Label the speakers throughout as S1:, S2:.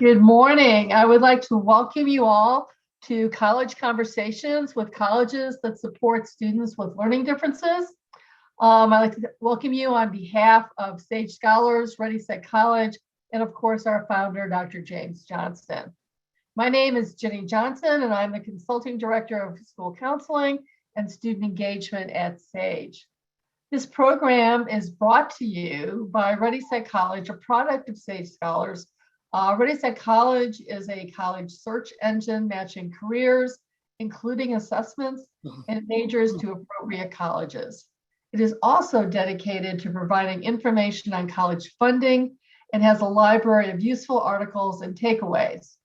S1: Good morning. I would like to welcome you all to College Conversations with colleges that support students with learning differences. I'd like to welcome you on behalf of Sage Scholars, Ready Set College, and of course our founder, Dr. James Johnston. My name is Jenny Johnson, and I'm the Consulting Director of School Counseling and Student Engagement at Sage. This program is brought to you by Ready Set College, a product of Sage Scholars. Ready Set College is a college search engine matching careers, including assessments and majors to appropriate colleges. It is also dedicated to providing information on college funding and has a library of useful articles and takeaways,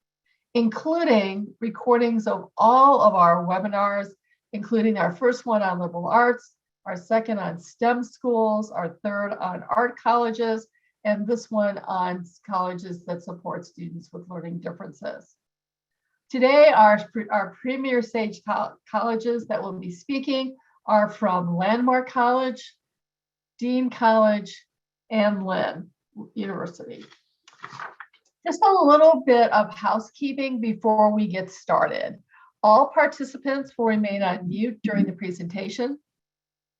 S1: including recordings of all of our webinars, including our first one on liberal arts, our second on STEM schools, our third on art colleges, and this one on colleges that support students with learning differences. Today, our premier Sage colleges that will be speaking are from Landmark College, Dean College, and Lynn University. Just a little bit of housekeeping before we get started. All participants will remain on mute during the presentation.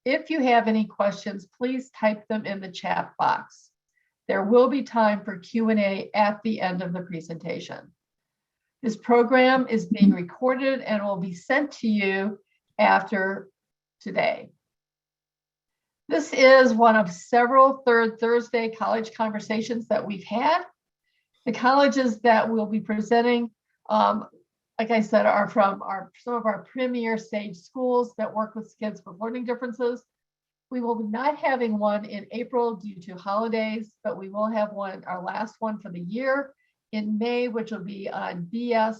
S1: If you have any questions, please type them in the chat box. There will be time for Q&A at the end of the presentation. This program is being recorded and will be sent to you after today. This is one of several Third Thursday college conversations that we've had. The colleges that we'll be presenting, like I said, are from some of our premier Sage schools that work with kids with learning differences. We will be not having one in April due to holidays, but we will have one, our last one for the year in May, which will be on BS,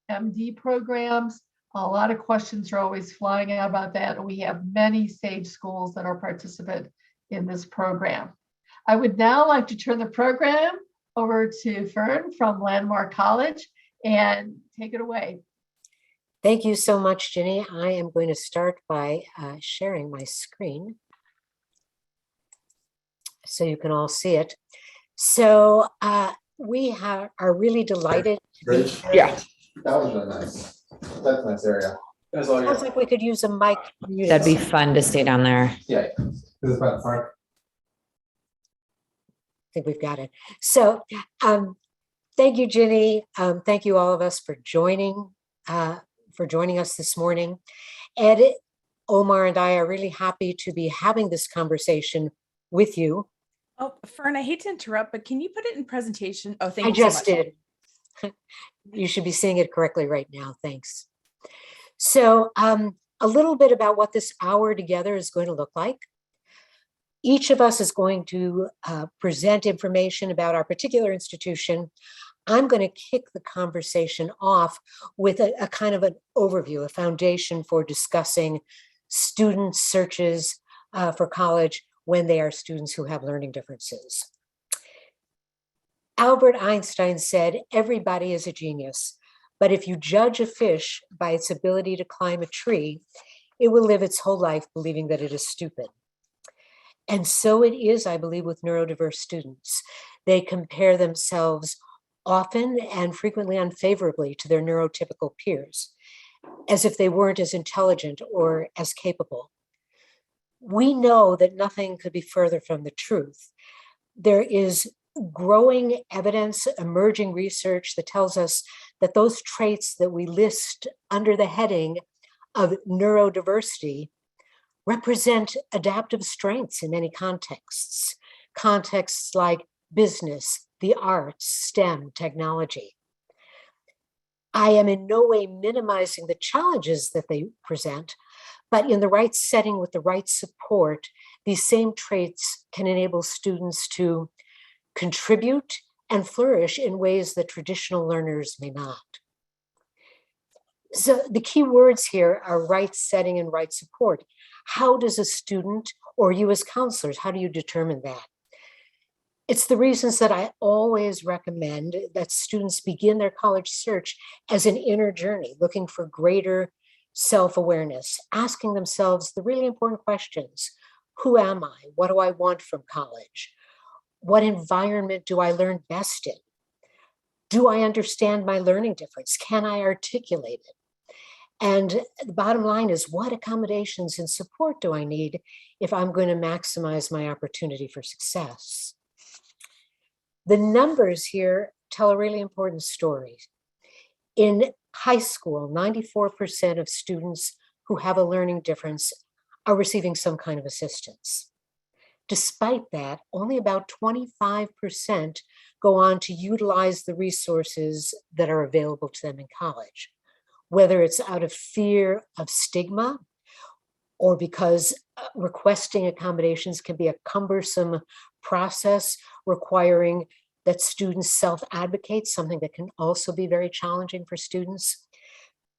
S1: MD programs. A lot of questions are always flying out about that. And we have many Sage schools that are participant in this program. I would now like to turn the program over to Fern from Landmark College and take it away.
S2: Thank you so much, Jenny. I am going to start by sharing my screen so you can all see it. So we are really delighted to be here.
S3: Yeah, that was really nice. That's a nice area.
S2: Sounds like we could use a mic.
S4: That'd be fun to stay down there.
S3: Yeah, this is about the park.
S2: I think we've got it. So thank you, Jenny. Thank you all of us for joining us this morning. Ed, Omar, and I are really happy to be having this conversation with you.
S5: Oh, Fern, I hate to interrupt, but can you put it in presentation? Oh, thank
S2: I
S5: you
S2: just
S5: so much.
S2: did. You should be seeing it correctly right now. Thanks. So a little bit about what this hour together is going to look like. Each of us is going to present information about our particular institution. I'm going to kick the conversation off with a kind of an overview, a foundation for discussing student searches for college when they are students who have learning differences. Albert Einstein said, everybody is a genius, but if you judge a fish by its ability to climb a tree, it will live its whole life believing that it is stupid. And so it is, I believe, with neurodiverse students. They compare themselves often and frequently unfavorably to their neurotypical peers, as if they weren't as intelligent or as capable. We know that nothing could be further from the truth. There is growing evidence, emerging research that tells us that those traits that we list under the heading of neurodiversity represent adaptive strengths in many contexts, contexts like business, the arts, STEM, technology. I am in no way minimizing the challenges that they present, but in the right setting with the right support, these same traits can enable students to contribute and flourish in ways that traditional learners may not. So the key words here are right setting and right support. How does a student or you as counselors, how do you determine that? It's the reasons that I always recommend that students begin their college search as an inner journey, looking for greater self-awareness, asking themselves the really important questions. Who am I? What do I want from college? What environment do I learn best in? Do I understand my learning difference? Can I articulate it? And the bottom line is, what accommodations and support do I need if I'm going to maximize my opportunity for success? The numbers here tell a really important story. In high school, 94% of students who have a learning difference are receiving some kind of assistance. Despite that, only about 25% go on to utilize the resources that are available to them in college, whether it's out of fear of stigma or because requesting accommodations can be a cumbersome process requiring that students self-advocate, something that can also be very challenging for students.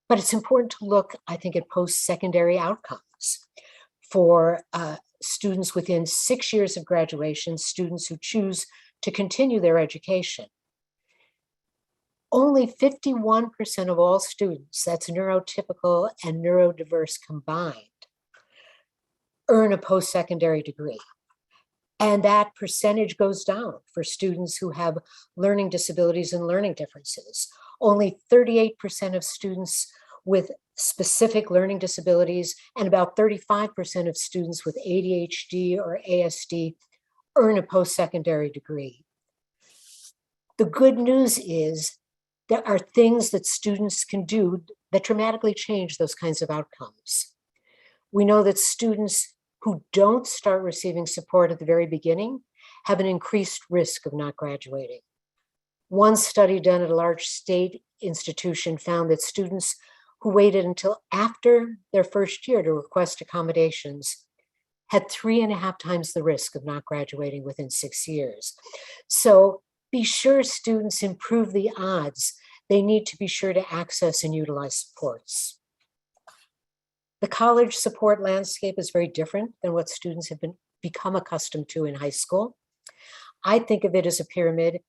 S2: But it's important to look, I think, at post-secondary outcomes for students within 6 years of graduation, students who choose to continue their education. Only 51% of all students, that's neurotypical and neurodiverse combined, earn a post-secondary degree. And that percentage goes down for students who have learning disabilities and learning differences. Only 38% of students with specific learning disabilities and about 35% of students with ADHD or ASD earn a post-secondary degree. The good news is there are things that students can do that dramatically change those kinds of outcomes. We know that students who don't start receiving support at the very beginning have an increased risk of not graduating. One study done at a large state institution found that students who waited until after their first year to request accommodations had 3.5 times the risk of not graduating within 6 years. So be sure students improve the odds. They need to be sure to access and utilize supports. The college support landscape is very different than what students have become accustomed to in high school. I think of it as a pyramid,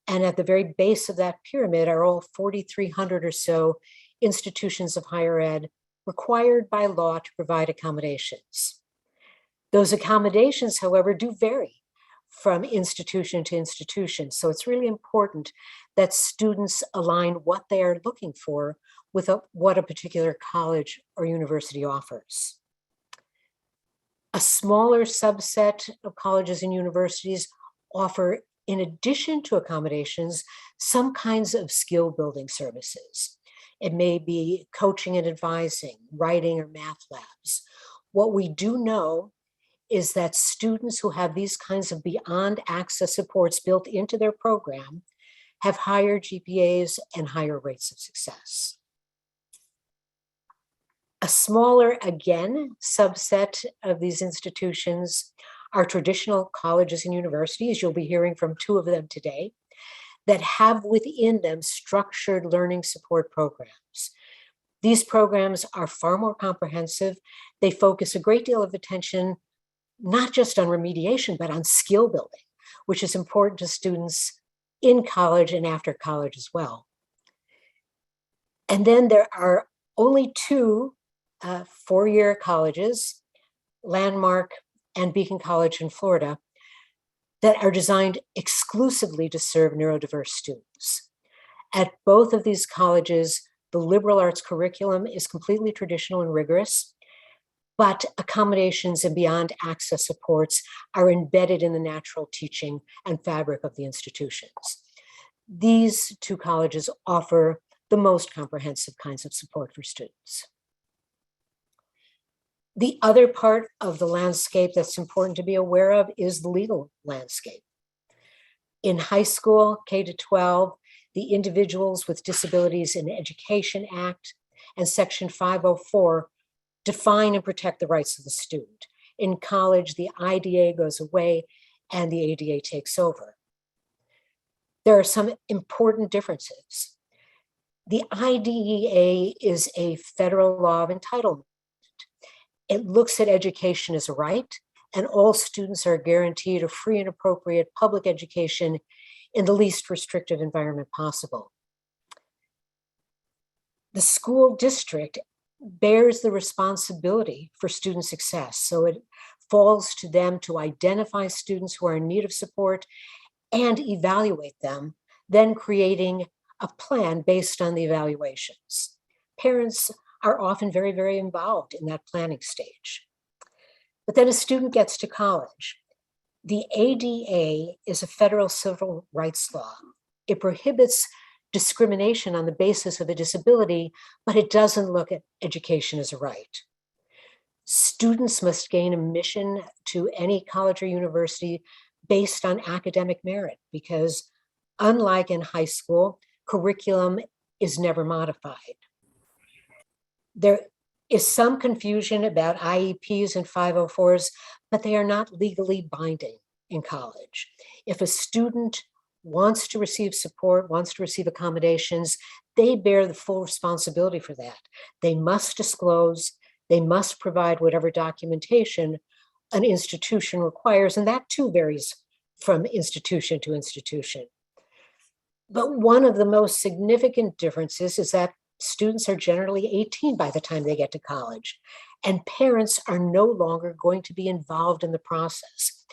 S2: and at the very base of that pyramid are all 4,300 or so institutions of higher ed required by law to provide accommodations. Those accommodations, however, do vary from institution to institution. So it's really important that students align what they are looking for with what a particular college or university offers. A smaller subset of colleges and universities offer, in addition to accommodations, some kinds of skill building services. It may be coaching and advising, writing or math labs. What we do know is that students who have these kinds of beyond access supports built into their program have higher GPAs and higher rates of success. A smaller, again, subset of these institutions are traditional colleges and universities. You'll be hearing from 2 of them today that have within them structured learning support programs. These programs are far more comprehensive. They focus a great deal of attention not just on remediation, but on skill building, which is important to students in college and after college as well. And then there are only 2 4-year colleges, Landmark and Beacon College in Florida, that are designed exclusively to serve neurodiverse students. At both of these colleges, the liberal arts curriculum is completely traditional and rigorous, but accommodations and beyond access supports are embedded in the natural teaching and fabric of the institutions. These 2 colleges offer the most comprehensive kinds of support for students. The other part of the landscape that's important to be aware of is the legal landscape. In high school, K-12, the Individuals with Disabilities in Education Act and Section 504 define and protect the rights of the student. In college, the IDA goes away and the ADA takes over. There are some important differences. The IDEA is a federal law of entitlement. It looks at education as a right, and all students are guaranteed a free and appropriate public education in the least restrictive environment possible. The school district bears the responsibility for student success, so it falls to them to identify students who are in need of support and evaluate them, then creating a plan based on the evaluations. Parents are often very, very involved in that planning stage. But then a student gets to college. The ADA is a federal civil rights law. It prohibits discrimination on the basis of a disability, but it doesn't look at education as a right. Students must gain admission to any college or university based on academic merit, because unlike in high school, curriculum is never modified. There is some confusion about IEPs and 504s, but they are not legally binding in college. If a student wants to receive support, wants to receive accommodations, they bear the full responsibility for that. They must disclose, they must provide whatever documentation an institution requires, and that too varies from institution to institution. But one of the most significant differences is that students are generally 18 by the time they get to college, and parents are no longer going to be involved in the process.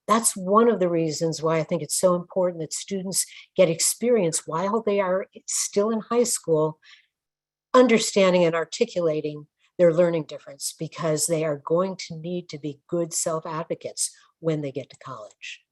S2: That's one of the reasons why I think it's so important that students get experience while they are still in high school, understanding and articulating their learning difference, because they are going to need to be good self-advocates when they get to college.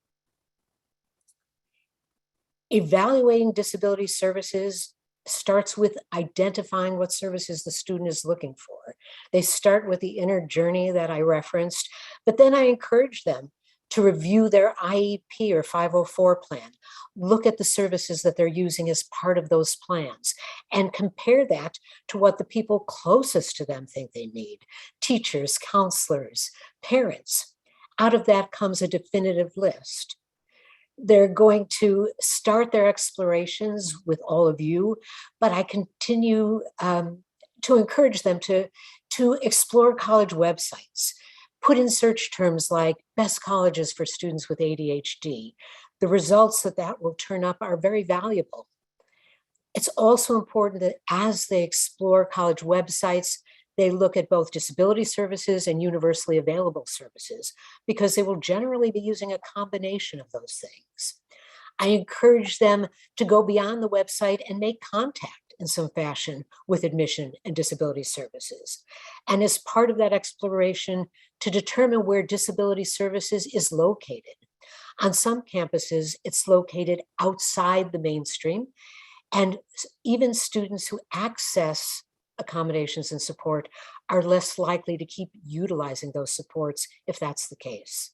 S2: Evaluating disability services starts with identifying what services the student is looking for. They start with the inner journey that I referenced, but then I encourage them to review their IEP or 504 plan, look at the services that they're using as part of those plans, and compare that to what the people closest to them think they need: teachers, counselors, parents. Out of that comes a definitive list. They're going to start their explorations with all of you, but I continue to encourage them to explore college websites. Put in search terms like best colleges for students with ADHD. The results that will turn up are very valuable. It's also important that as they explore college websites, they look at both disability services and universally available services, because they will generally be using a combination of those things. I encourage them to go beyond the website and make contact in some fashion with admission and disability services. And as part of that exploration, to determine where disability services is located. On some campuses, it's located outside the mainstream, and even students who access accommodations and support are less likely to keep utilizing those supports if that's the case.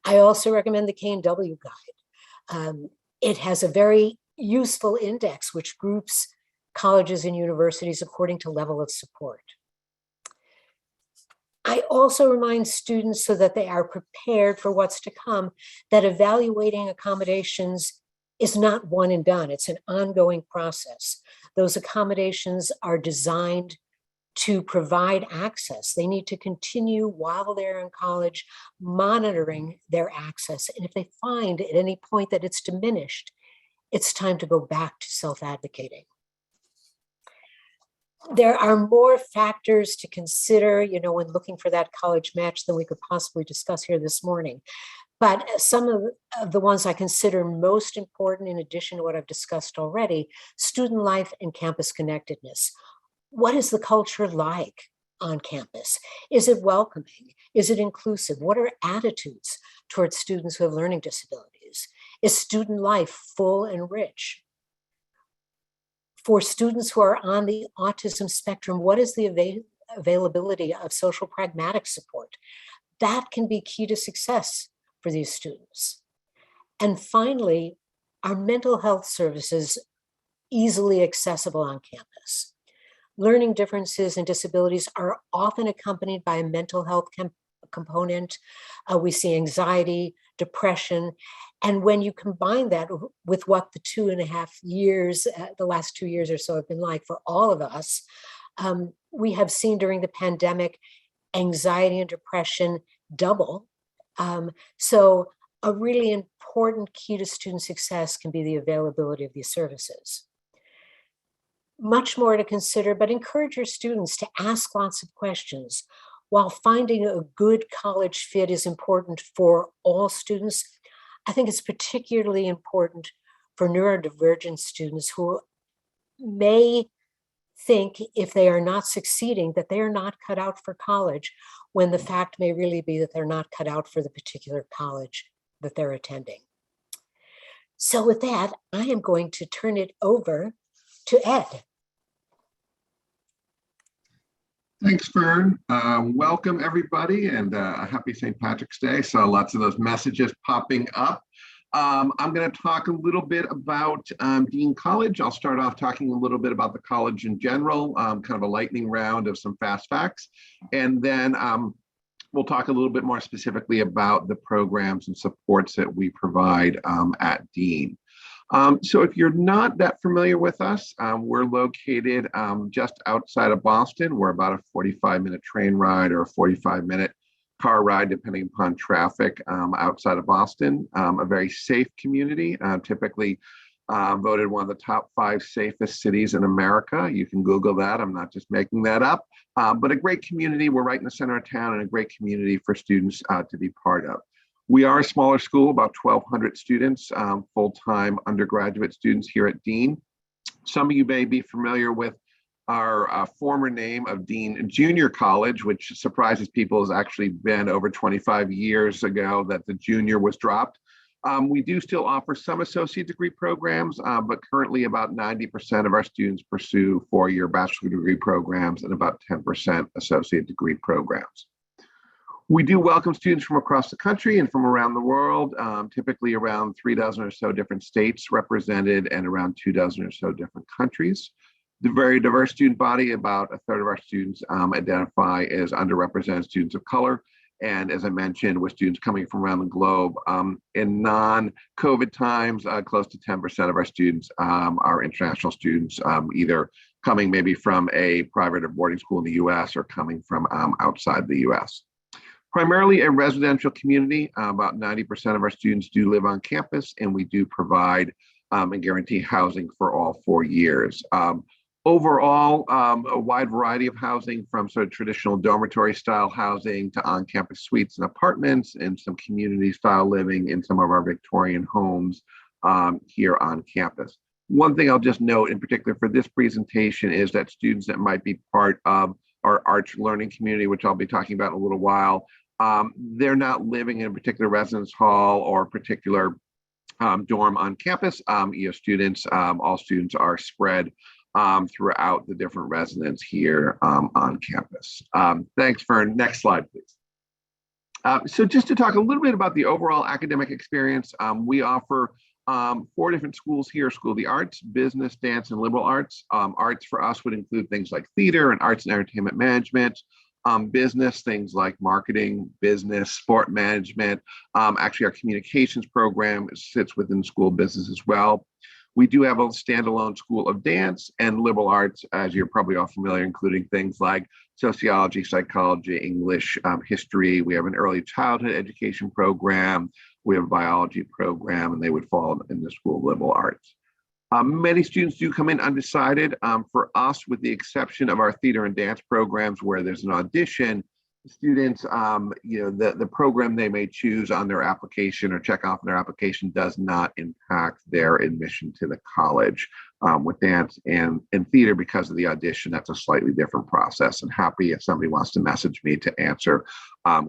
S2: I also recommend the K&W Guide. It has a very useful index which groups colleges and universities according to level of support. I also remind students, so that they are prepared for what's to come, that evaluating accommodations is not one and done. It's an ongoing process. Those accommodations are designed to provide access. They need to continue while they're in college, monitoring their access. And if they find at any point that it's diminished, it's time to go back to self-advocating. There are more factors to consider, when looking for that college match than we could possibly discuss here this morning. But some of the ones I consider most important, in addition to what I've discussed already: student life and campus connectedness. What is the culture like on campus? Is it welcoming? Is it inclusive? What are attitudes towards students who have learning disabilities? Is student life full and rich? For students who are on the autism spectrum, what is the availability of social pragmatic support? That can be key to success for these students. And finally, are mental health services easily accessible on campus? Learning differences and disabilities are often accompanied by a mental health component. We see anxiety, depression, and when you combine that with what the 2.5 years, the last 2 years or so have been like for all of us, we have seen during the pandemic, anxiety and depression double. So a really important key to student success can be the availability of these services. Much more to consider, but encourage your students to ask lots of questions. While finding a good college fit is important for all students, I think it's particularly important for neurodivergent students who may think if they are not succeeding that they are not cut out for college, when the fact may really be that they're not cut out for the particular college that they're attending. So with that, I am going to turn it over to Ed.
S6: Thanks, Fern. Welcome, everybody, and happy St. Patrick's Day. So lots of those messages popping up. I'm going to talk a little bit about Dean College. I'll start off talking a little bit about the college in general, kind of a lightning round of some fast facts. And then we'll talk a little bit more specifically about the programs and supports that we provide at Dean. So if you're not that familiar with us, we're located just outside of Boston. We're about a 45-minute train ride or a 45-minute car ride, depending upon traffic, outside of Boston. A very safe community, typically voted one of the top 5 safest cities in America. You can Google that. I'm not just making that up, but a great community. We're right in the center of town and a great community for students to be part of. We are a smaller school, about 1,200 students, full-time undergraduate students here at Dean. Some of you may be familiar with our former name of Dean Junior College, which surprises people, has actually been over 25 years ago that the junior was dropped. We do still offer some associate degree programs, but currently about 90% of our students pursue 4-year bachelor degree programs and about 10% associate degree programs. We do welcome students from across the country and from around the world, typically around 3 dozen or so different states represented and around 2 dozen or so different countries. The very diverse student body. About a third of our students identify as underrepresented students of color. And as I mentioned, with students coming from around the globe, in non-COVID times, close to 10% of our students are international students, either coming maybe from a private or boarding school in the US or coming from outside the US. Primarily a residential community, about 90% of our students do live on campus, and we do provide and guarantee housing for all 4 years. Overall, a wide variety of housing, from sort of traditional dormitory style housing to on-campus suites and apartments, and some community style living in some of our Victorian homes here on campus. One thing I'll just note in particular for this presentation is that students that might be part of our arts learning community, which I'll be talking about in a little while, they're not living in a particular residence hall or a particular dorm on campus. Students, all students are spread throughout the different residents here on campus. Thanks, Fern. Next slide, please. So just to talk a little bit about the overall academic experience, we offer 4 different schools here: School of the Arts, Business, Dance, and Liberal Arts. Arts for us would include things like theater and arts and entertainment management. Business, things like marketing, business, sport management. Actually, our communications program sits within school business as well. We do have a standalone School of Dance and Liberal Arts, as you're probably all familiar, including things like sociology, psychology, English, history. We have an early childhood education program. We have a biology program, and they would fall in the School of Liberal Arts. Many students do come in undecided. For us, with the exception of our theater and dance programs where there's an audition, students, the program they may choose on their application or check off on their application does not impact their admission to the college. With dance and theater, because of the audition, that's a slightly different process, and happy if somebody wants to message me to answer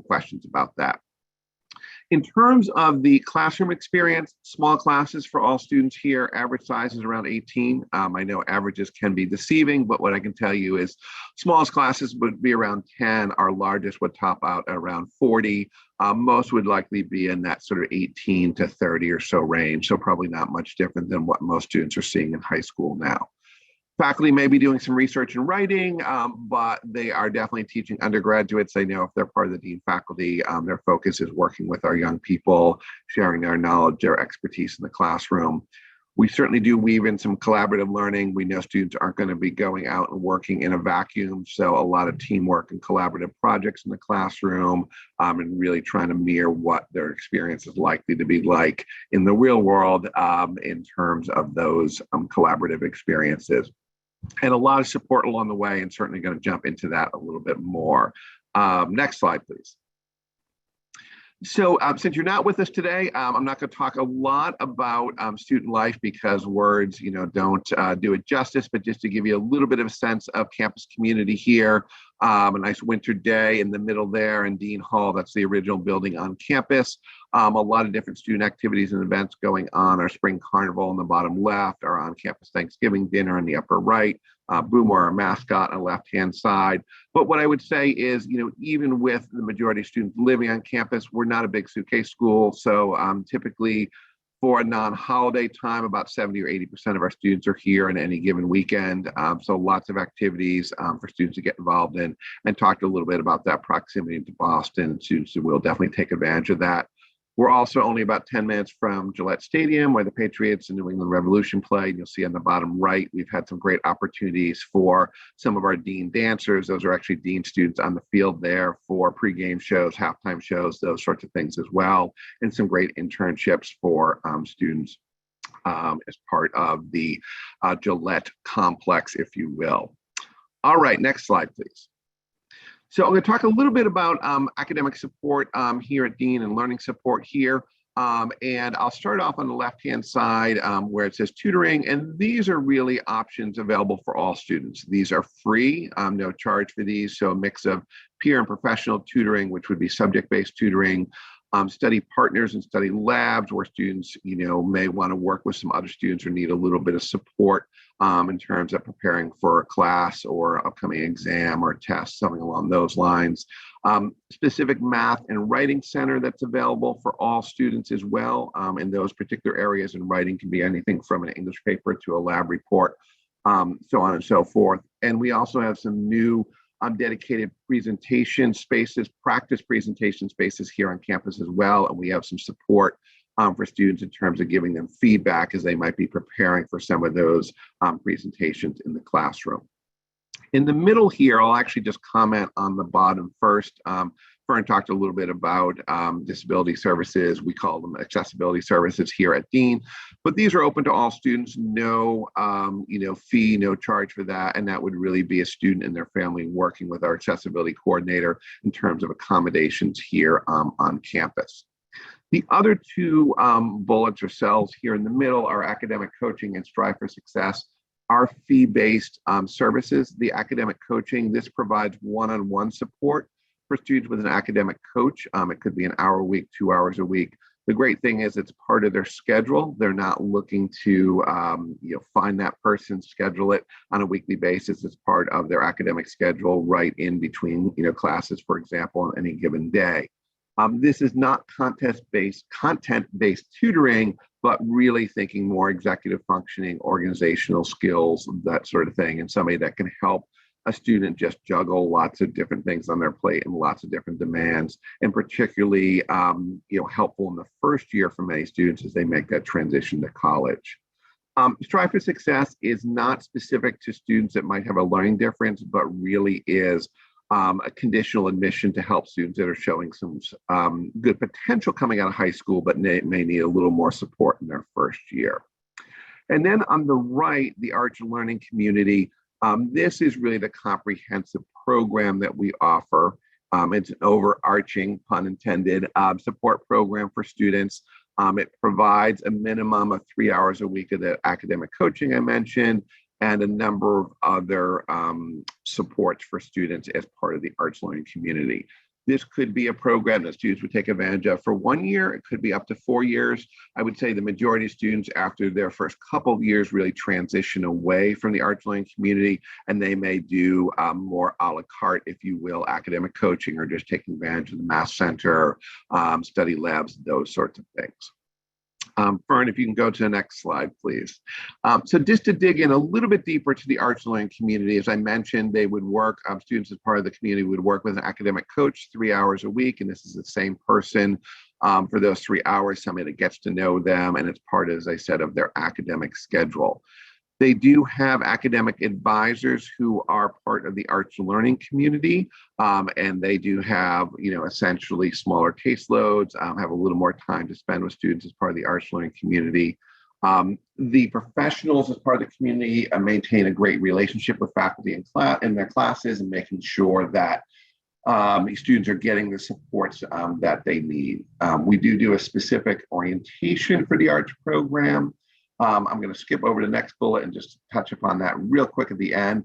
S6: questions about that. In terms of the classroom experience, small classes for all students here, average size is around 18. I know averages can be deceiving, but what I can tell you is smallest classes would be around 10. Our largest would top out at around 40. Most would likely be in that sort of 18 to 30 or so range. So probably not much different than what most students are seeing in high school now. Faculty may be doing some research and writing, but they are definitely teaching undergraduates. They know if they're part of the dean faculty, their focus is working with our young people, sharing their knowledge, their expertise in the classroom. We certainly do weave in some collaborative learning. We know students aren't going to be going out and working in a vacuum, so a lot of teamwork and collaborative projects in the classroom, and really trying to mirror what their experience is likely to be like in the real world in terms of those collaborative experiences. And a lot of support along the way, and certainly going to jump into that a little bit more. Next slide, please. So since you're not with us today, I'm not going to talk a lot about student life because words, don't do it justice, but just to give you a little bit of a sense of campus community here, a nice winter day in the middle there in Dean Hall. That's the original building on campus. A lot of different student activities and events going on. Our spring carnival in the bottom left, our on-campus Thanksgiving dinner in the upper right, Boomer, our mascot, on the left-hand side. But what I would say is, even with the majority of students living on campus, we're not a big suitcase school. So typically for a non-holiday time, about 70 or 80% of our students are here on any given weekend. So lots of activities for students to get involved in, and talked a little bit about that proximity to Boston. So we'll definitely take advantage of that. We're also only about 10 minutes from Gillette Stadium, where the Patriots and New England Revolution played. You'll see on the bottom right, we've had some great opportunities for some of our Dean dancers. Those are actually Dean students on the field there for pregame shows, halftime shows, those sorts of things as well, and some great internships for students as part of the Gillette complex, if you will. All right, next slide, please. So I'm going to talk a little bit about academic support here at Dean and learning support here. And I'll start off on the left-hand side where it says tutoring. And these are really options available for all students. These are free, no charge for these. So a mix of peer and professional tutoring, which would be subject-based tutoring, study partners and study labs where students, may want to work with some other students or need a little bit of support in terms of preparing for a class or upcoming exam or test, something along those lines. Specific math and writing center that's available for all students as well. In those particular areas, and writing can be anything from an English paper to a lab report, so on and so forth. And we also have some new dedicated presentation spaces, practice presentation spaces here on campus as well. And we have some support for students in terms of giving them feedback as they might be preparing for some of those presentations in the classroom. In the middle here, I'll actually just comment on the bottom first. Fern talked a little bit about disability services. We call them accessibility services here at Dean, but these are open to all students. No, fee, no charge for that, and that would really be a student and their family working with our accessibility coordinator in terms of accommodations here on campus. The other two bullets or cells here in the middle are academic coaching and Strive for Success. Our fee-based services, the academic coaching, this provides one-on-one support for students with an academic coach. It could be an hour a week, 2 hours a week. The great thing is it's part of their schedule. They're not looking to find that person, schedule it on a weekly basis. It's part of their academic schedule right in between classes, for example, on any given day. This is not content-based tutoring, but really thinking more executive functioning, organizational skills, that sort of thing, and somebody that can help a student just juggle lots of different things on their plate and lots of different demands, and particularly helpful in the first year for many students as they make that transition to college. Strive for Success is not specific to students that might have a learning difference, but really is a conditional admission to help students that are showing some good potential coming out of high school, but may need a little more support in their first year. And then on the right, the Arts and Learning Community. This is really the comprehensive program that we offer. It's an overarching, pun intended, support program for students. It provides a minimum of 3 hours a week of the academic coaching I mentioned, and a number of other supports for students as part of the Arts Learning Community. This could be a program that students would take advantage of for 1 year. It could be up to 4 years. I would say the majority of students after their first couple of years really transition away from the Arts Learning Community, and they may do more a la carte, if you will, academic coaching, or just taking advantage of the Math Center, study labs, those sorts of things. Fern, if you can go to the next slide, please. So just to dig in a little bit deeper to the Arts Learning Community, as I mentioned, they would work, students as part of the community would work with an academic coach 3 hours a week, and this is the same person for those 3 hours, somebody that gets to know them, and it's part, as I said, of their academic schedule. They do have academic advisors who are part of the Arts Learning Community, and they do have, essentially smaller caseloads, have a little more time to spend with students as part of the Arts Learning Community. The professionals as part of the community maintain a great relationship with faculty in their classes, and making sure that these students are getting the supports that they need. We do a specific orientation for the arts program. I'm going to skip over to the next bullet and just touch upon that real quick at the end.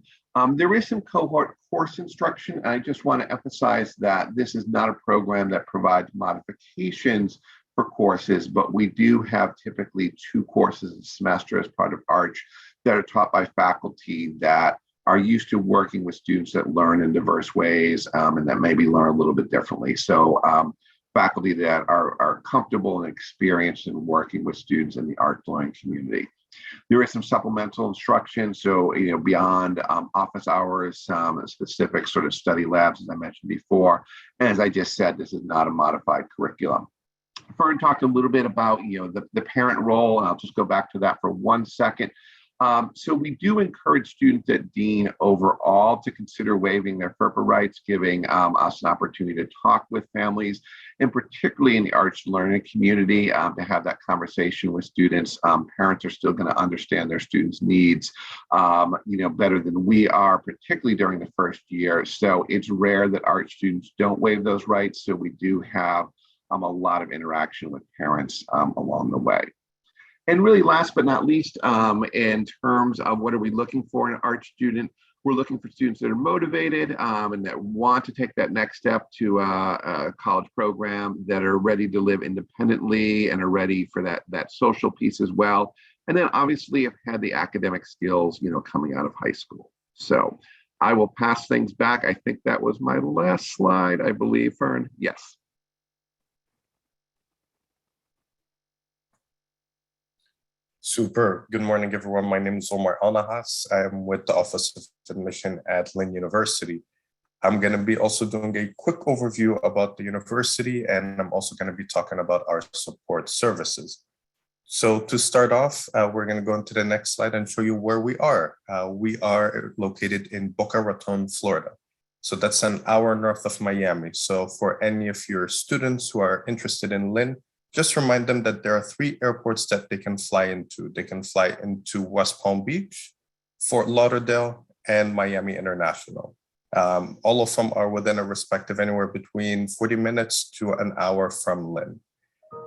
S6: There is some cohort course instruction. I just want to emphasize that this is not a program that provides modifications for courses, but we do have typically 2 courses a semester as part of Arch that are taught by faculty that are used to working with students that learn in diverse ways and that maybe learn a little bit differently. So faculty that are comfortable and experienced in working with students in the art learning community. There is some supplemental instruction. So, beyond office hours, specific sort of study labs, as I mentioned before. And as I just said, this is not a modified curriculum. Fern talked a little bit about, the parent role, and I'll just go back to that for 1 second. So we do encourage students at Dean overall to consider waiving their FERPA rights, giving us an opportunity to talk with families, and particularly in the arts learning community, to have that conversation with students. Parents are still going to understand their students' needs, better than we are, particularly during the first year. So it's rare that art students don't waive those rights. So we do have a lot of interaction with parents along the way. And really, last but not least, in terms of what are we looking for in an art student, we're looking for students that are motivated and that want to take that next step to a college program, that are ready to live independently and are ready for that social piece as well. And then obviously have had the academic skills, coming out of high school. So I will pass things back. I think that was my last slide, I believe, Fern. Yes.
S7: Super. Good morning, everyone. My name is Omar Alnahas. I am with the Office of Admission at Lynn University. I'm going to be also doing a quick overview about the university, and I'm also going to be talking about our support services. So to start off, we're going to go into the next slide and show you where we are. We are located in Boca Raton, Florida. So that's an hour north of Miami. So for any of your students who are interested in Lynn, just remind them that there are 3 airports that they can fly into. They can fly into West Palm Beach, Fort Lauderdale, and Miami International. All of them are within a respective anywhere between 40 minutes to an hour from Lynn.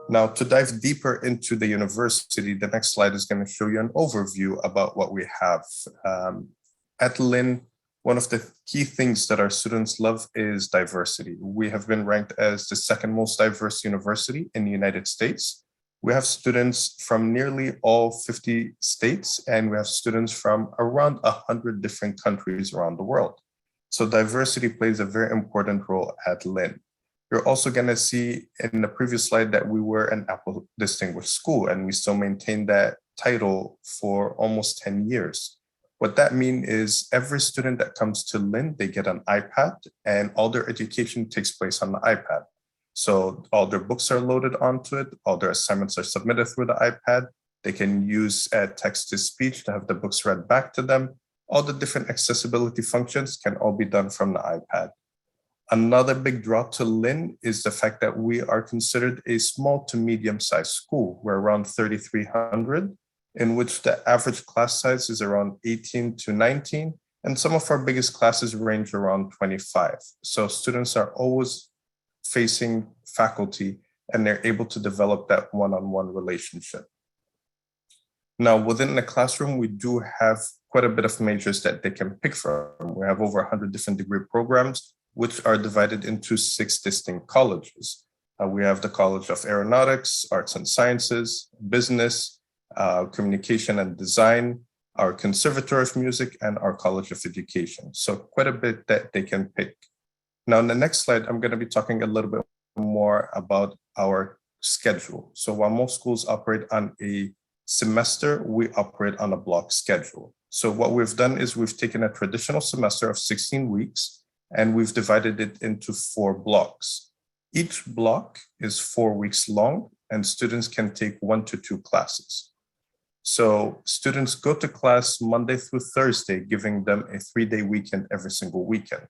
S7: Now, to dive deeper into the university, the next slide is going to show you an overview about what we have. At Lynn, one of the key things that our students love is diversity. We have been ranked as the 2nd most diverse university in the United States. We have students from nearly all 50 states, and we have students from around 100 different countries around the world. So diversity plays a very important role at Lynn. You're also going to see in the previous slide that we were an Apple Distinguished School, and we still maintain that title for almost 10 years. What that means is every student that comes to Lynn, they get an iPad, and all their education takes place on the iPad. So all their books are loaded onto it, all their assignments are submitted through the iPad. They can use text-to-speech to have the books read back to them. All the different accessibility functions can all be done from the iPad. Another big draw to Lynn is the fact that we are considered a small to medium-sized school. We're around 3,300. In which the average class size is around 18 to 19, and some of our biggest classes range around 25. So students are always facing faculty, and they're able to develop that one-on-one relationship. Now, within the classroom, we do have quite a bit of majors that they can pick from. We have over 100 different degree programs, which are divided into 6 distinct colleges. We have the College of Aeronautics, Arts and Sciences, Business, Communication and Design, our Conservatory of Music, and our College of Education. So quite a bit that they can pick. Now, in the next slide, I'm going to be talking a little bit more about our schedule. So while most schools operate on a semester, we operate on a block schedule. So what we've done is we've taken a traditional semester of 16 weeks, and we've divided it into 4 blocks. Each block is 4 weeks long, and students can take 1 to 2 classes. So students go to class Monday through Thursday, giving them a 3-day weekend every single weekend.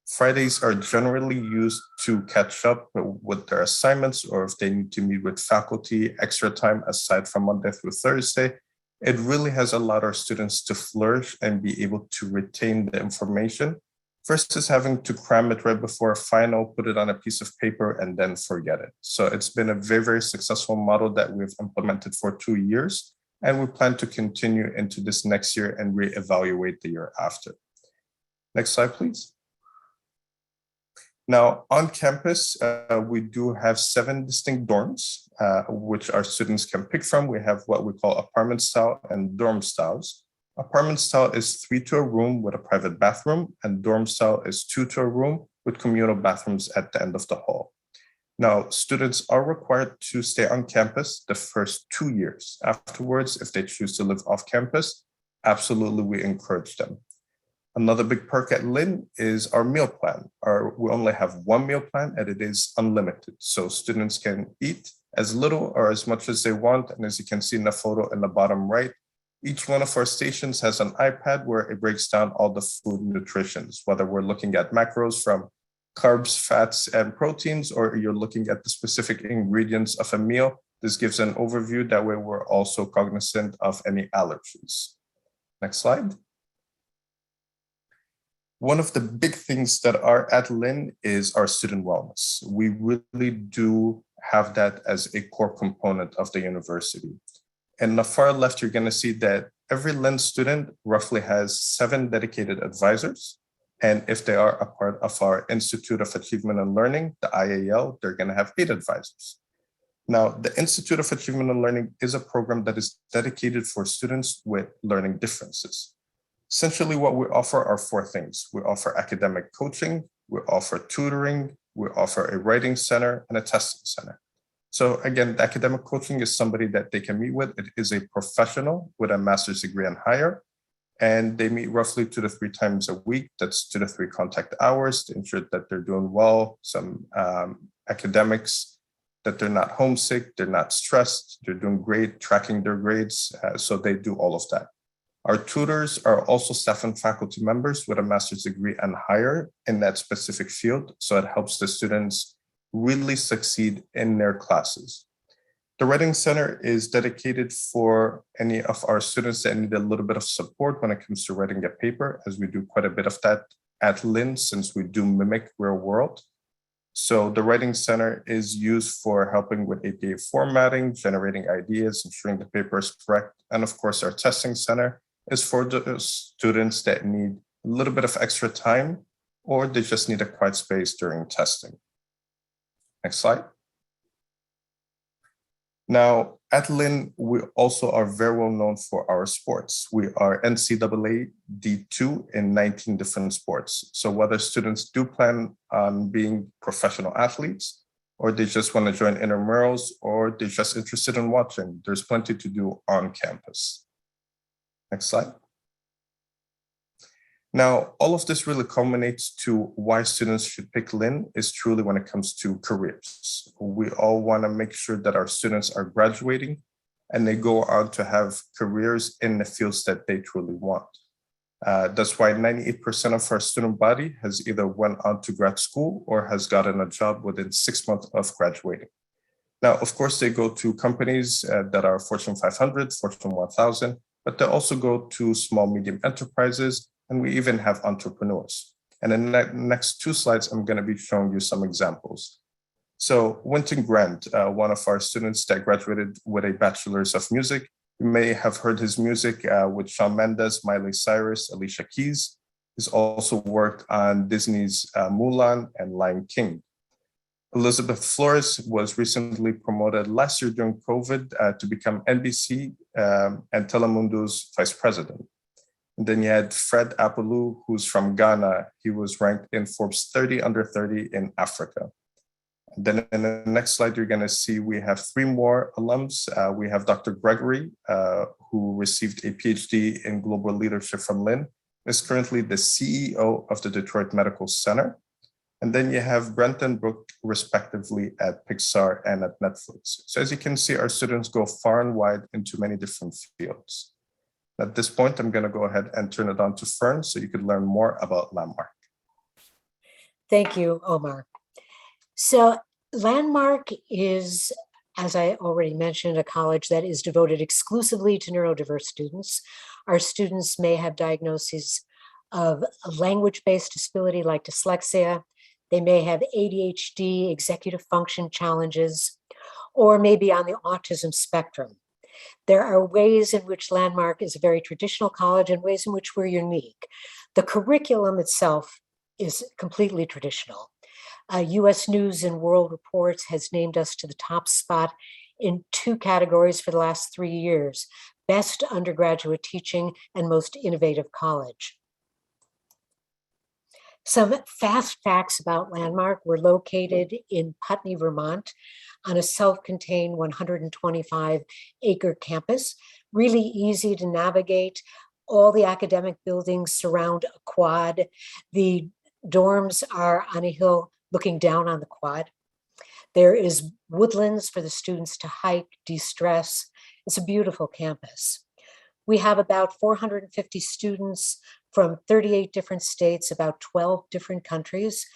S7: Fridays are generally used to catch up with their assignments, or if they need to meet with faculty, extra time aside from Monday through Thursday. It really has allowed our students to flourish and be able to retain the information versus having to cram it right before a final, put it on a piece of paper, and then forget it. So it's been a very, very successful model that we've implemented for 2 years, and we plan to continue into this next year and reevaluate the year after. Next slide, please. Now, on campus, we do have 7 distinct dorms, which our students can pick from. We have what we call apartment style and dorm styles. Apartment style is 3 to a room with a private bathroom, and dorm style is 2 to a room with communal bathrooms at the end of the hall. Now, students are required to stay on campus the first 2 years. Afterwards, if they choose to live off campus, absolutely, we encourage them. Another big perk at Lynn is our meal plan. We only have 1 meal plan and it is unlimited. So students can eat as little or as much as they want. And as you can see in the photo in the bottom right, each one of our stations has an iPad where it breaks down all the food nutritions, whether we're looking at macros from carbs, fats, and proteins, or you're looking at the specific ingredients of a meal. This gives an overview. That way we're also cognizant of any allergies. Next slide. One of the big things that are at Lynn is our student wellness. We really do have that as a core component of the university. In the far left, you're going to see that every Lynn student roughly has 7 dedicated advisors. And if they are a part of our Institute of Achievement and Learning, the IAL, they're going to have 8 advisors. Now, the Institute of Achievement and Learning is a program that is dedicated for students with learning differences. Essentially, what we offer are 4 things. We offer academic coaching, we offer tutoring, we offer a writing center, and a testing center. So again, the academic coaching is somebody that they can meet with. It is a professional with a master's degree and higher, and they meet roughly 2 to 3 times a week. That's 2 to 3 contact hours to ensure that they're doing well, some academics, that they're not homesick, they're not stressed, they're doing great, tracking their grades. So they do all of that. Our tutors are also staff and faculty members with a master's degree and higher in that specific field. So it helps the students really succeed in their classes. The Writing Center is dedicated for any of our students that need a little bit of support when it comes to writing a paper, as we do quite a bit of that at Lynn, since we do mimic real world. So the Writing Center is used for helping with APA formatting, generating ideas, ensuring the paper is correct. And of course, our Testing Center is for the students that need a little bit of extra time, or they just need a quiet space during testing. Next slide. Now, at Lynn, we also are very well known for our sports. We are NCAA D2 in 19 different sports. So whether students do plan on being professional athletes, or they just want to join intramurals, or they're just interested in watching, there's plenty to do on campus. Next slide. Now, all of this really culminates to why students should pick Lynn is truly when it comes to careers. We all want to make sure that our students are graduating and they go on to have careers in the fields that they truly want. That's why 98% of our student body has either went on to grad school or has gotten a job within 6 months of graduating. Now, of course, they go to companies that are Fortune 500, Fortune 1000, but they also go to small, medium enterprises, and we even have entrepreneurs. And in the next 2 slides, I'm going to be showing you some examples. So Winton Grant, one of our students that graduated with a bachelor's of music, you may have heard his music with Shawn Mendes, Miley Cyrus, Alicia Keys. He's also worked on Disney's Mulan and Lion King. Elizabeth Flores was recently promoted last year during COVID to become NBC and Telemundo's vice president. And then you had Fred Apollo, who's from Ghana. He was ranked in Forbes 30 under 30 in Africa. And then in the next slide, you're going to see we have 3 more alums. We have Dr. Gregory, who received a PhD in global leadership from Lynn, is currently the CEO of the Detroit Medical Center. And then you have Brent and Brooke, respectively, at Pixar and at Netflix. So as you can see, our students go far and wide into many different fields. At this point, I'm going to go ahead and turn it on to Fern so you could learn more about Landmark.
S2: Thank you, Omar. So Landmark is, as I already mentioned, a college that is devoted exclusively to neurodiverse students. Our students may have diagnoses of a language-based disability like dyslexia. They may have ADHD, executive function challenges, or maybe on the autism spectrum. There are ways in which Landmark is a very traditional college and ways in which we're unique. The curriculum itself is completely traditional. US News and World Reports has named us to the top spot in 2 categories for the last 3 years: Best Undergraduate Teaching and Most Innovative College. Some fast facts about Landmark: we're located in Putney, Vermont, on a self-contained 125-acre campus, really easy to navigate. All the academic buildings surround a quad. The dorms are on a hill looking down on the quad. There is woodlands for the students to hike, de-stress. It's a beautiful campus. We have about 450 students from 38 different states, about 12 different countries.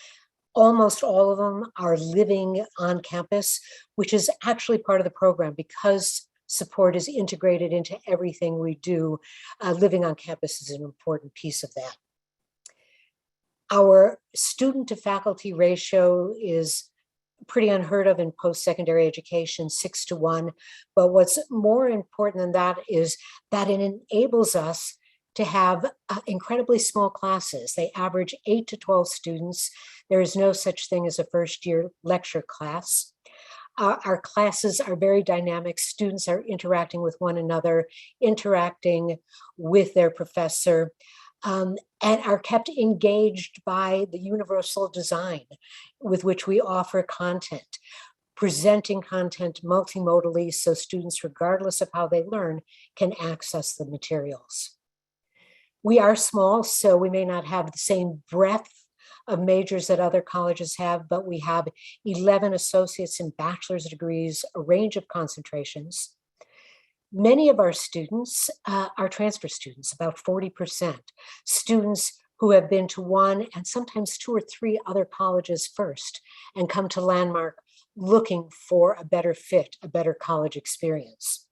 S2: Almost all of them are living on campus, which is actually part of the program because support is integrated into everything we do. Living on campus is an important piece of that. Our student to faculty ratio is pretty unheard of in post-secondary education, 6 to 1. But what's more important than that is that it enables us to have incredibly small classes. They average 8 to 12 students. There is no such thing as a first-year lecture class. Our classes are very dynamic. Students are interacting with one another, interacting with their professor, and are kept engaged by the universal design with which we offer content, presenting content multimodally so students, regardless of how they learn, can access the materials. We are small, so we may not have the same breadth of majors that other colleges have, but we have 11 associates and bachelor's degrees, a range of concentrations. Many of our students are transfer students, about 40%, students who have been to 1 and sometimes 2 or 3 other colleges first and come to Landmark looking for a better fit, a better college experience.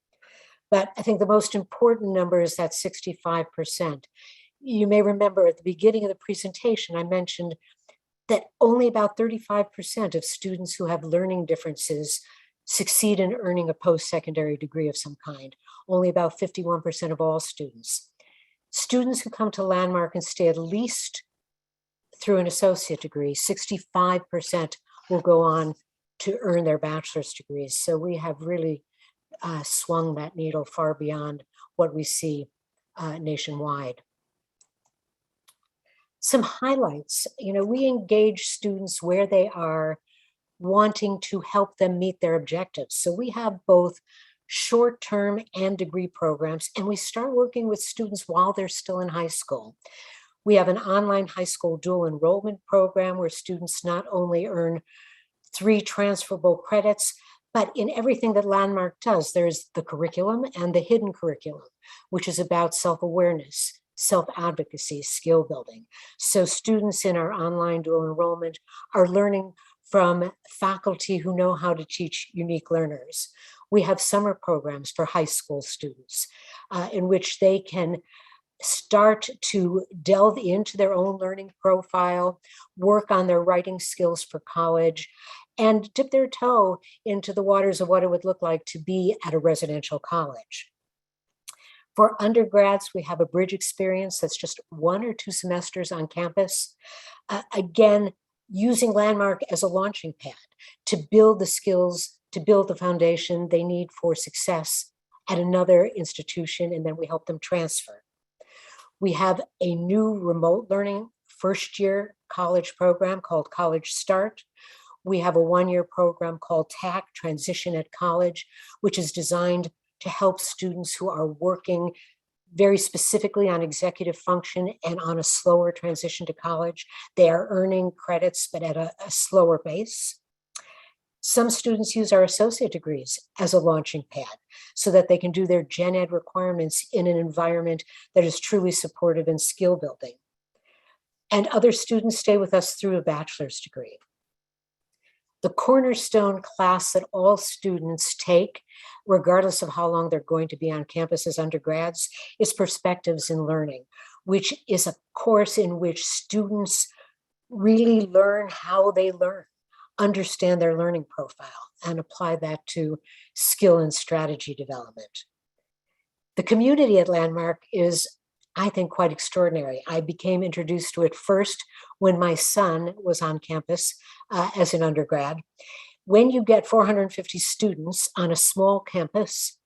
S2: But I think the most important number is that 65%. You may remember at the beginning of the presentation, I mentioned that only about 35% of students who have learning differences succeed in earning a post-secondary degree of some kind, only about 51% of all students. Students who come to Landmark and stay at least through an associate degree, 65% will go on to earn their bachelor's degrees. So we have really swung that needle far beyond what we see nationwide. Some highlights, we engage students where they are, wanting to help them meet their objectives. So we have both short-term and degree programs, and we start working with students while they're still in high school. We have an online high school dual enrollment program where students not only earn 3 transferable credits, but in everything that Landmark does, there's the curriculum and the hidden curriculum, which is about self-awareness, self-advocacy, skill building. So students in our online dual enrollment are learning from faculty who know how to teach unique learners. We have summer programs for high school students in which they can start to delve into their own learning profile, work on their writing skills for college, and dip their toe into the waters of what it would look like to be at a residential college. For undergrads, we have a bridge experience that's just 1 or 2 semesters on campus. Again, using Landmark as a launching pad to build the skills, to build the foundation they need for success at another institution, and then we help them transfer. We have a new remote learning first-year college program called College Start. We have a 1-year program called TAC, Transition at College, which is designed to help students who are working very specifically on executive function and on a slower transition to college. They are earning credits, but at a slower pace. Some students use our associate degrees as a launching pad so that they can do their gen ed requirements in an environment that is truly supportive and skill building. And other students stay with us through a bachelor's degree. The cornerstone class that all students take, regardless of how long they're going to be on campus as undergrads, is Perspectives in Learning, which is a course in which students really learn how they learn, understand their learning profile, and apply that to skill and strategy development. The community at Landmark is, I think, quite extraordinary. I became introduced to it first when my son was on campus as an undergrad. When you get 450 students on a small campus,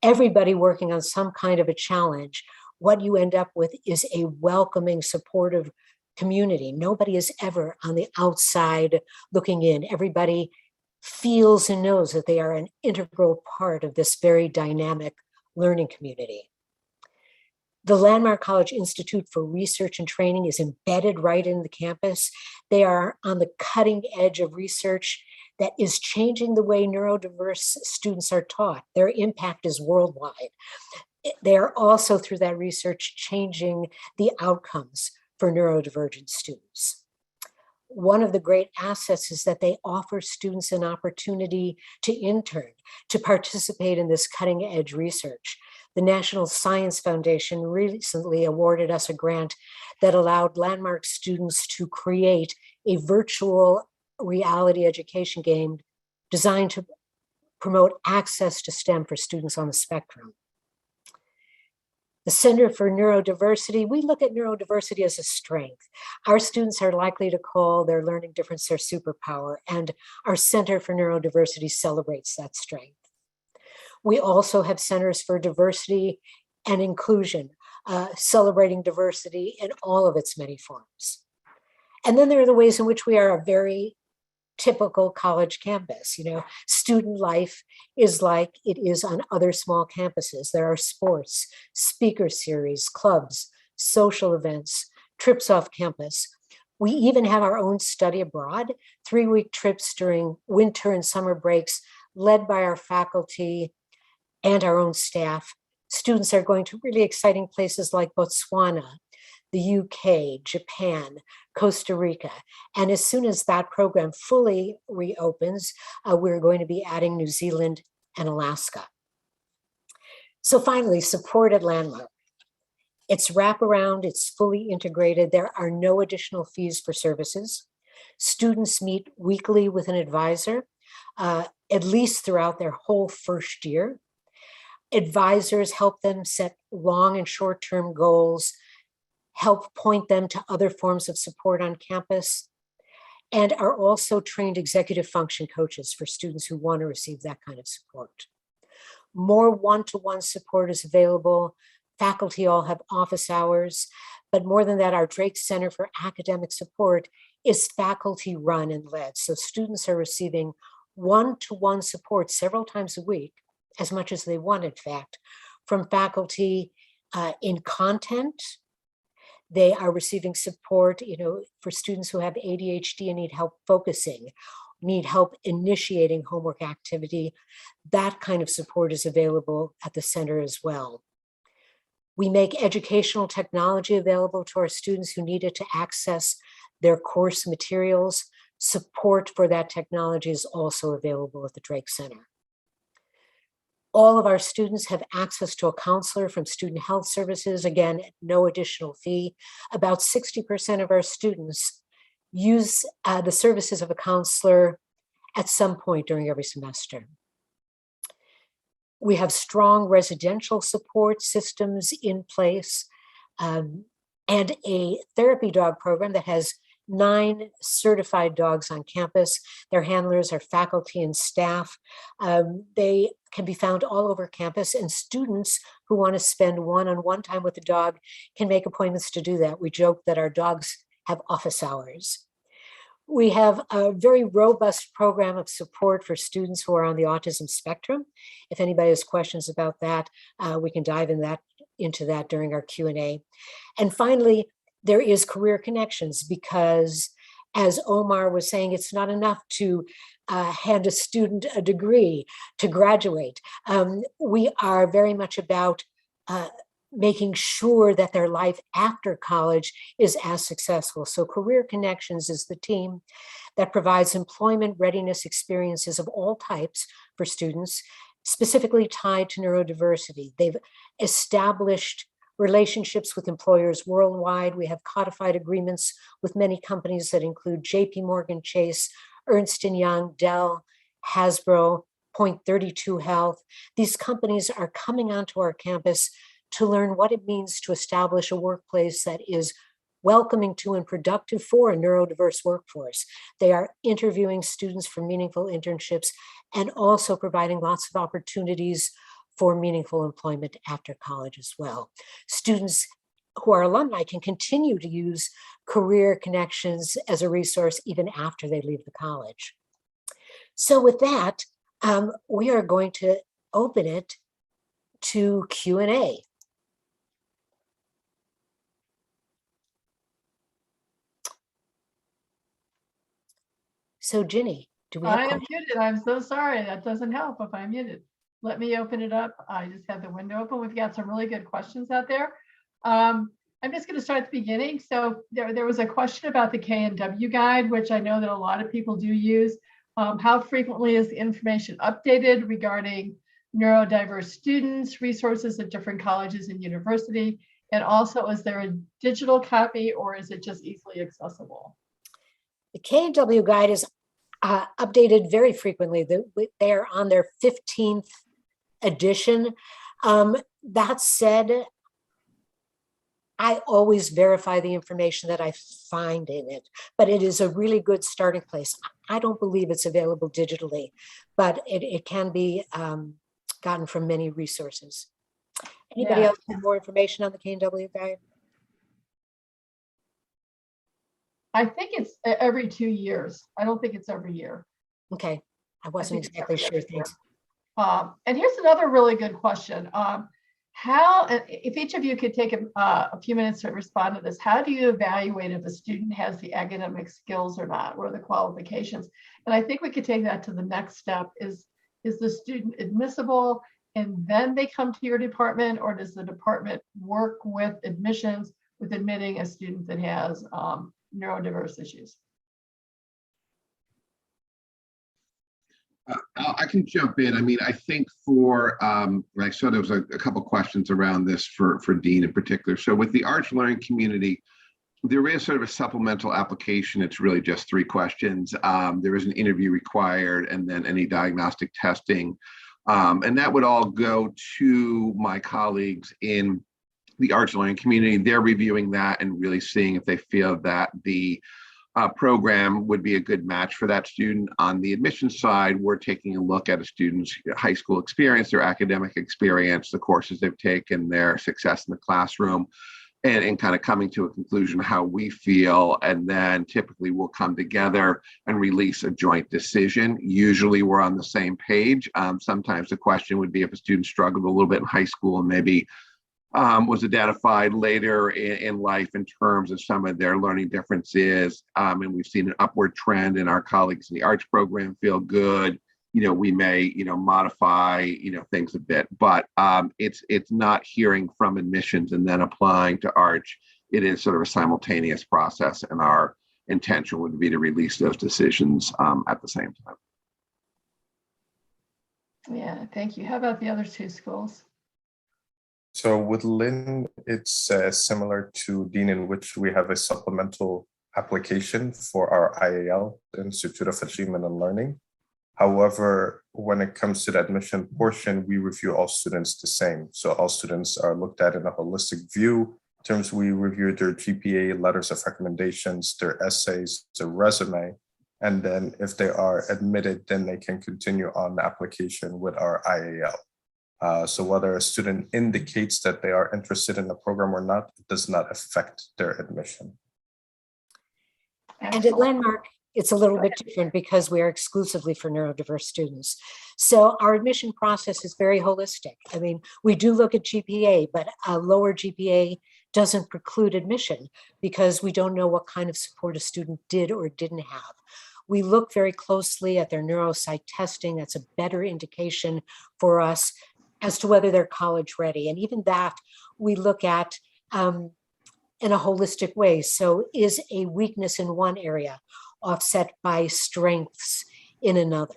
S2: everybody working on some kind of a challenge, what you end up with is a welcoming, supportive community. Nobody is ever on the outside looking in. Everybody feels and knows that they are an integral part of this very dynamic learning community. The Landmark College Institute for Research and Training is embedded right in the campus. They are on the cutting edge of research that is changing the way neurodiverse students are taught. Their impact is worldwide. They are also, through that research, changing the outcomes for neurodivergent students. One of the great assets is that they offer students an opportunity to intern, to participate in this cutting edge research. The National Science Foundation recently awarded us a grant that allowed Landmark students to create a virtual reality education game designed to promote access to STEM for students on the spectrum. The Center for Neurodiversity, we look at neurodiversity as a strength. Our students are likely to call their learning difference their superpower, and our Center for Neurodiversity celebrates that strength. We also have centers for diversity and inclusion, celebrating diversity in all of its many forms. And then there are the ways in which we are a very typical college campus. You know, student life is like it is on other small campuses. There are sports, speaker series, clubs, social events, trips off campus. We even have our own study abroad, 3-week trips during winter and summer breaks, led by our faculty and our own staff. Students are going to really exciting places like Botswana, the UK, Japan, Costa Rica. And as soon as that program fully reopens, we're going to be adding New Zealand and Alaska. So finally, support at Landmark. It's wraparound, it's fully integrated. There are no additional fees for services. Students meet weekly with an advisor, at least throughout their whole first year. Advisors help them set long and short-term goals, help point them to other forms of support on campus, and are also trained executive function coaches for students who want to receive that kind of support. More one-to-one support is available. Faculty all have office hours, but more than that, our Drake Center for Academic Support is faculty run and led. So students are receiving one-to-one support several times a week, as much as they want, in fact, from faculty in content. They are receiving support, you know, for students who have ADHD and need help focusing, need help initiating homework activity. That kind of support is available at the center as well. We make educational technology available to our students who need it to access their course materials. Support for that technology is also available at the Drake Center. All of our students have access to a counselor from Student Health Services, again, at no additional fee. About 60% of our students use the services of a counselor at some point during every semester. We have strong residential support systems in place and a therapy dog program that has 9 certified dogs on campus. Their handlers are faculty and staff. They can be found all over campus, and students who want to spend one-on-one time with the dog can make appointments to do that. We joke that our dogs have office hours. We have a very robust program of support for students who are on the autism spectrum. If anybody has questions about that, we can dive into that during our Q&A. And finally, there is Career Connections, because as Omar was saying, it's not enough to hand a student a degree to graduate. We are very much about making sure that their life after college is as successful. So Career Connections is the team that provides employment readiness experiences of all types for students, specifically tied to neurodiversity. They've established relationships with employers worldwide. We have codified agreements with many companies that include JP Morgan Chase, Ernst & Young, Dell, Hasbro, Point32 Health. These companies are coming onto our campus to learn what it means to establish a workplace that is welcoming to and productive for a neurodiverse workforce. They are interviewing students for meaningful internships and also providing lots of opportunities for meaningful employment after college as well. Students who are alumni can continue to use career connections as a resource even after they leave the college. So with that, we are going to open it to Q&A. So Ginny, do we have
S1: I am
S2: questions?
S1: muted. I'm so sorry. That doesn't help if I'm muted. Let me open it up. I just had the window open. We've got some really good questions out there. I'm just going to start at the beginning. So there was a question about the K&W guide, which I know that a lot of people do use. How frequently is the information updated regarding neurodiverse students, resources at different colleges and university? And also, is there a digital copy or is it just easily accessible?
S2: The K&W guide is updated very frequently. They are on their 15th edition. That said, I always verify the information that I find in it, but it is a really good starting place. I don't believe it's available digitally, but it can be gotten from many resources. Anybody
S1: Yeah.
S2: else have more information on the K&W guide?
S1: I think it's every 2 years. I don't think it's every year.
S2: Okay, I wasn't
S1: think it's
S2: exactly
S1: every
S2: sure.
S1: other year.
S2: Thanks.
S1: And here's another really good question. If each of you could take a few minutes to respond to this, how do you evaluate if a student has the academic skills or not? What are the qualifications? And I think we could take that to the next step. Is the student admissible and then they come to your department, or does the department work with admissions with admitting a student that has neurodiverse issues?
S6: I can jump in. I mean, I think I saw there was a couple questions around this for Dean in particular. So with the arts learning community, there is sort of a supplemental application. It's really just 3 questions. There is an interview required and then any diagnostic testing. And that would all go to my colleagues in the arts learning community. They're reviewing that and really seeing if they feel that the program would be a good match for that student. On the admissions side, we're taking a look at a student's high school experience, their academic experience, the courses they've taken, their success in the classroom, and kind of coming to a conclusion how we feel. And then typically we'll come together and release a joint decision. Usually we're on the same page. Sometimes the question would be if a student struggled a little bit in high school and maybe was identified later in life in terms of some of their learning differences. And we've seen an upward trend, and our colleagues in the arts program feel good. We may, modify, things a bit, but it's not hearing from admissions and then applying to arch. It is sort of a simultaneous process, and our intention would be to release those decisions at the same time.
S1: Yeah, thank you. How about the other 2 schools?
S7: So with Lynn, it's similar to Dean, in which we have a supplemental application for our IAL, the Institute of Achievement and Learning. However, when it comes to the admission portion, we review all students the same. So all students are looked at in a holistic view. In terms, we review their GPA, letters of recommendations, their essays, their resume. And then if they are admitted, then they can continue on the application with our IAL. So whether a student indicates that they are interested in the program or not, it does not affect their admission.
S2: And at Landmark, it's a little bit different because we are exclusively for neurodiverse students. So our admission process is very holistic. I mean, we do look at GPA, but a lower GPA doesn't preclude admission because we don't know what kind of support a student did or didn't have. We look very closely at their neuropsych testing. That's a better indication for us as to whether they're college ready. And even that we look at in a holistic way. So is a weakness in one area offset by strengths in another?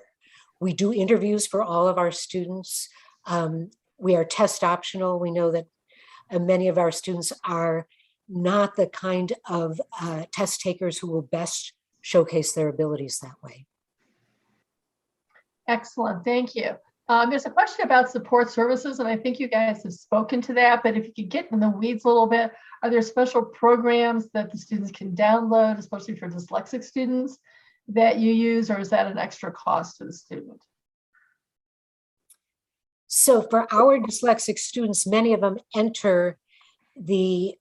S2: We do interviews for all of our students. We are test optional. We know that And many of our students are not the kind of test takers who will best showcase their abilities that way.
S1: Excellent, thank you. There's a question about support services, and I think you guys have spoken to that, but if you could get in the weeds a little bit, are there special programs that the students can download, especially for dyslexic students, that you use, or is that an extra cost to the student?
S2: So for our dyslexic students, many of them enter the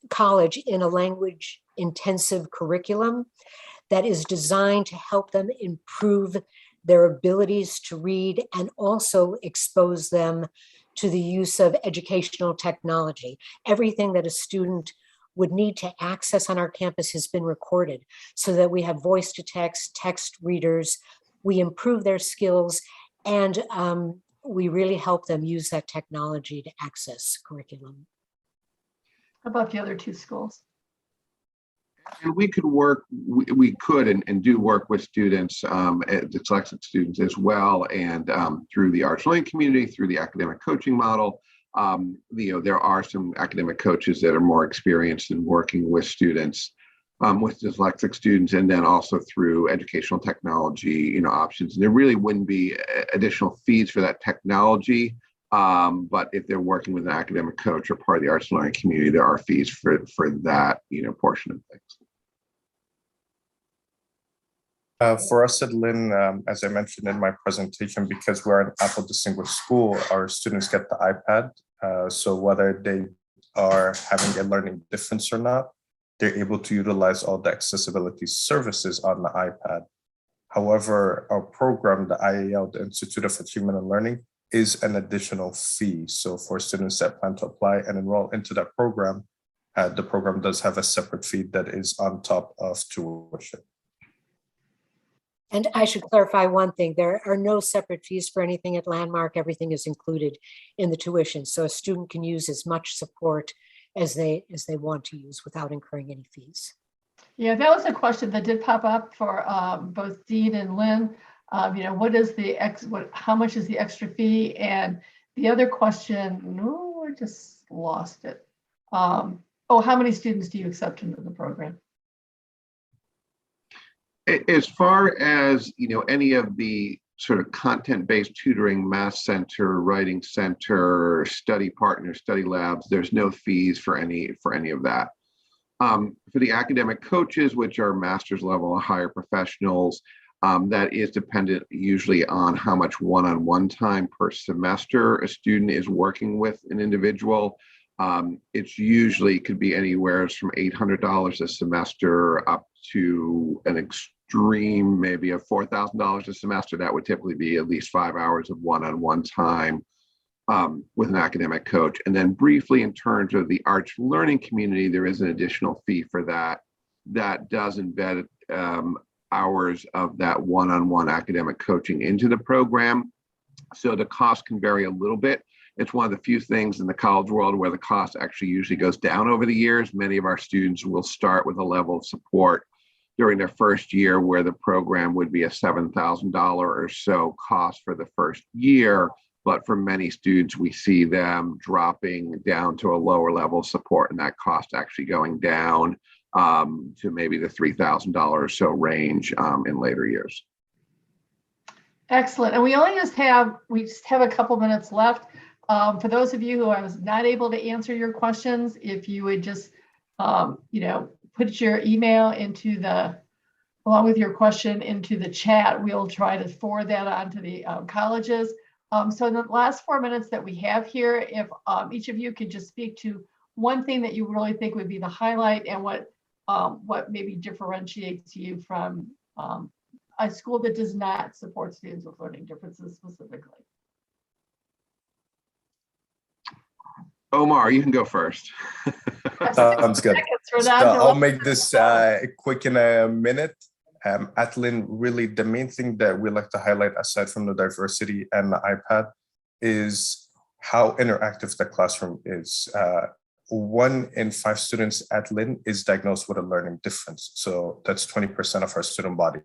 S2: college in a language intensive curriculum that is designed to help them improve their abilities to read and also expose them to the use of educational technology. Everything that a student would need to access on our campus has been recorded so that we have voice to text, text readers, we improve their skills, and we really help them use that technology to access curriculum.
S1: How about the other two schools?
S6: And we could work, we could and do work with students, dyslexic students as well, and through the arts learning community, through the academic coaching model. There are some academic coaches that are more experienced in working with students, with dyslexic students, and then also through educational technology, options. And there really wouldn't be additional fees for that technology. But if they're working with an academic coach or part of the arts learning community, there are fees for that, portion of things.
S7: For us at Lynn, as I mentioned in my presentation, because we're an Apple distinguished school, our students get the iPad. So whether they are having a learning difference or not, they're able to utilize all the accessibility services on the iPad. However, our program, the IAL, the Institute of Achievement and Learning, is an additional fee. So for students that plan to apply and enroll into that program, the program does have a separate fee that is on top of tuition.
S2: And I should clarify one thing. There are no separate fees for anything at Landmark. Everything is included in the tuition. So a student can use as much support as they want to use without incurring any fees.
S1: Yeah, that was a question that did pop up for both Dean and Lynn. What is how much is the extra fee? And the other question, no, I just lost it. How many students do you accept into the program?
S6: As far as, any of the sort of content-based tutoring, math center, writing center, study partner, study labs, there's no fees for any of that. For the academic coaches, which are master's level or higher professionals, that is dependent usually on how much one-on-one time per semester a student is working with an individual. It's usually could be anywhere from $800 a semester up to an extreme, maybe of $4,000 a semester. That would typically be at least 5 hours of one-on-one time with an academic coach. And then briefly, in terms of the arts learning community, there is an additional fee for that. That does embed hours of that one-on-one academic coaching into the program. So the cost can vary a little bit. It's one of the few things in the college world where the cost actually usually goes down over the years. Many of our students will start with a level of support during their first year where the program would be a $7,000 or so cost for the first year. But for many students, we see them dropping down to a lower level of support, and that cost actually going down to maybe the $3,000 or so range in later years.
S1: Excellent. And we just have a couple minutes left. For those of you who I was not able to answer your questions, if you would just, put your email along with your question into the chat, we'll try to forward that on to the colleges. So in the last 4 minutes that we have here, if each of you could just speak to one thing that you really think would be the highlight and what maybe differentiates you from a school that does not support students with learning differences specifically.
S6: Omar, you can go first.
S7: Sounds good. So I'll make this quick in a minute. At Lynn, really the main thing that we like to highlight, aside from the diversity and the iPad, is how interactive the classroom is. 1 in 5 students at Lynn is diagnosed with a learning difference. So that's 20% of our student body.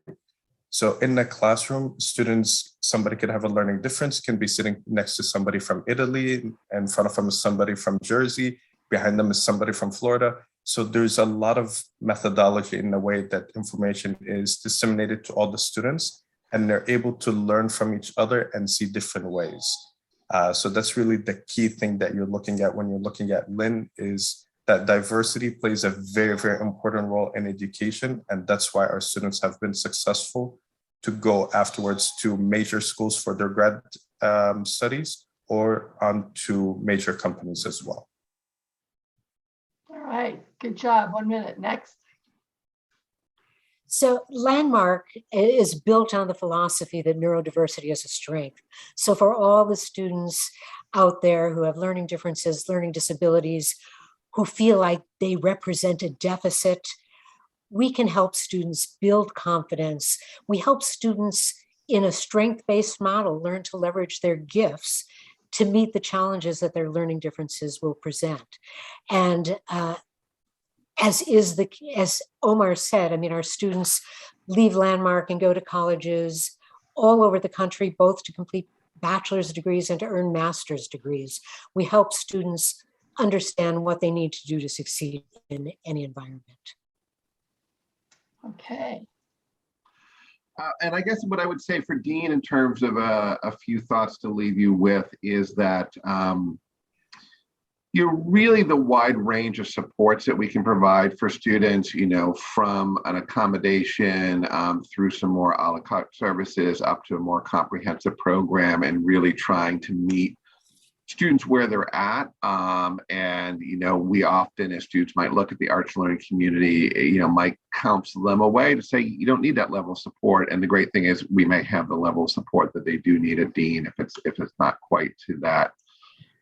S7: So in the classroom, students, somebody could have a learning difference, can be sitting next to somebody from Italy, in front of them is somebody from Jersey, behind them is somebody from Florida. So there's a lot of methodology in the way that information is disseminated to all the students, and they're able to learn from each other and see different ways. So that's really the key thing that you're looking at when you're looking at Lynn, is that diversity plays a very, very important role in education. And that's why our students have been successful to go afterwards to major schools for their grad studies or on to major companies as well.
S1: All right, good job. 1 minute, next.
S2: So Landmark is built on the philosophy that neurodiversity is a strength. So for all the students out there who have learning differences, learning disabilities, who feel like they represent a deficit, we can help students build confidence. We help students in a strength-based model learn to leverage their gifts to meet the challenges that their learning differences will present. And as Omar said, I mean, our students leave Landmark and go to colleges all over the country, both to complete bachelor's degrees and to earn master's degrees. We help students understand what they need to do to succeed in any environment.
S1: Okay.
S6: And I guess what I would say for Dean in terms of a few thoughts to leave you with is that really the wide range of supports that we can provide for students, from an accommodation through some more a la carte services up to a more comprehensive program, and really trying to meet students where they're at. And we often, as students, might look at the arts learning community, might counsel them away to say, you don't need that level of support. And the great thing is we may have the level of support that they do need at Dean if it's not quite to that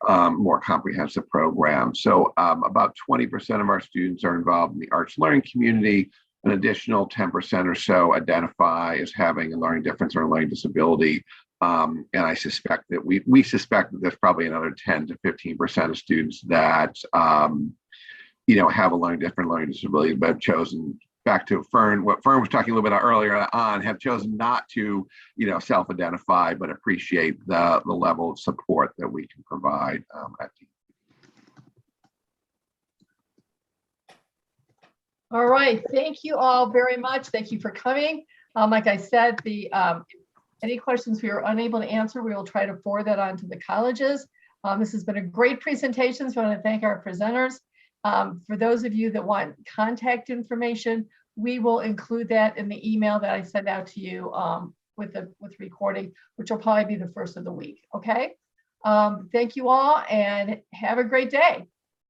S6: more comprehensive program. So about 20% of our students are involved in the arts learning community. An additional 10% or so identify as having a learning difference or a learning disability. And I suspect that we suspect that there's probably another 10 to 15% of students that have a learning disability, but have chosen, back to what Fern was talking a little bit earlier on, have chosen not to self-identify, but appreciate the level of support that we can provide at Dean.
S1: All right, thank you all very much. Thank you for coming. Like I said, any questions we were unable to answer, we will try to forward that on to the colleges. This has been a great presentation, so I want to thank our presenters. For those of you that want contact information, we will include that in the email that I send out to you with recording, which will probably be the first of the week, okay? Thank you all and have a great day.